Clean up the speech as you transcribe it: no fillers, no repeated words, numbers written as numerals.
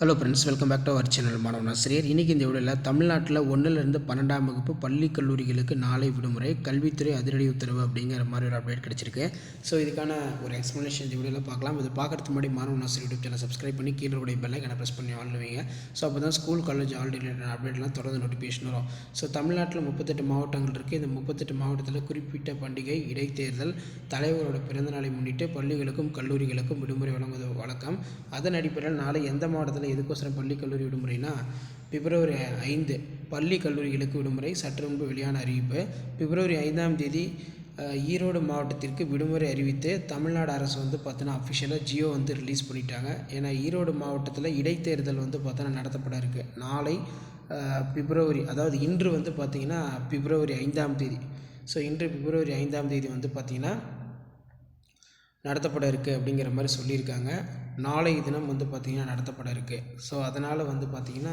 Hello friends, welcome back to our channel. மாணவனாசிரியர் இன்றைக்கி இந்த வீடியோவில் தமிழ்நாட்டில் 1லேருந்து 12ஆம் வகுப்பு பள்ளி கல்லூரிகளுக்கு நாளை விடுமுறை, கல்வித்துறை அதிரடி உத்தரவு அப்படிங்கிற மாதிரி ஒரு அப்டேட் கிடச்சிருக்கு. ஸோ இதுக்கான ஒரு எக்ஸ்ப்ளனேஷன் இந்த வீடியோவில் பார்க்கலாம். இது பார்க்குறதுக்கு முன்னாடி மாணவனாசிரியர் யூடியூப் சேனல் சப்ஸ்கிரைப் பண்ணி கீழே கூட பெல்லைக்கான ப்ரெஸ் பண்ணி ஆளுவீங்க. ஸோ அப்போ தான் ஸ்கூல் காலேஜ் ஆல் ரிலேட்டட் அப்டேட்லாம் தொடர்ந்து நோட்டிஃபிகேஷன் வரும். ஸோ தமிழ்நாட்டில் 38 மாவட்டங்கள் இருக்குது. இந்த 38 மாவட்டத்தில் குறிப்பிட்ட பண்டிகை, இடைத்தேர்தல், தலைவரோட பிறந்தநாளை முன்னிட்டு பள்ளிகளுக்கும் கல்லூரிகளுக்கும் விடுமுறை வழங்குவது வழக்கம். அதன் அடிப்படையில் நாளை எந்த மாவட்டத்தில் எதுக்கோசரம் பள்ளி கல்லூரி விடுமுறைனா பிப்ரவரி 5 பள்ளி கல்லூரிகளுக்கு விடுமுறை. சற்று முன்பு வெளியான அறிவிப்பு. பிப்ரவரி 5ஆம் தேதி ஈரோடு மாவட்டத்திற்கு விடுமுறை அறிவித்து தமிழ்நாடு அரசு பார்த்தோன்னா அஃபிஷியலாக ஜியோ ரிலீஸ் பண்ணிட்டாங்க. ஏன்னா ஈரோடு மாவட்டத்தில் இடைத்தேர்தல் பார்த்தோன்னா நடத்தப்பட இருக்குது. நாளை பிப்ரவரி, அதாவது இன்று பார்த்திங்கன்னா பிப்ரவரி 5ஆம் தேதி. ஸோ இன்று பிப்ரவரி 5ஆம் தேதி பார்த்திங்கன்னா நடத்தப்பட இருக்குது அப்படிங்கிற மாதிரி சொல்லியிருக்காங்க. நாளை தினம் பார்த்திங்கன்னா நடத்தப்பட இருக்குது. ஸோ அதனால் பார்த்திங்கன்னா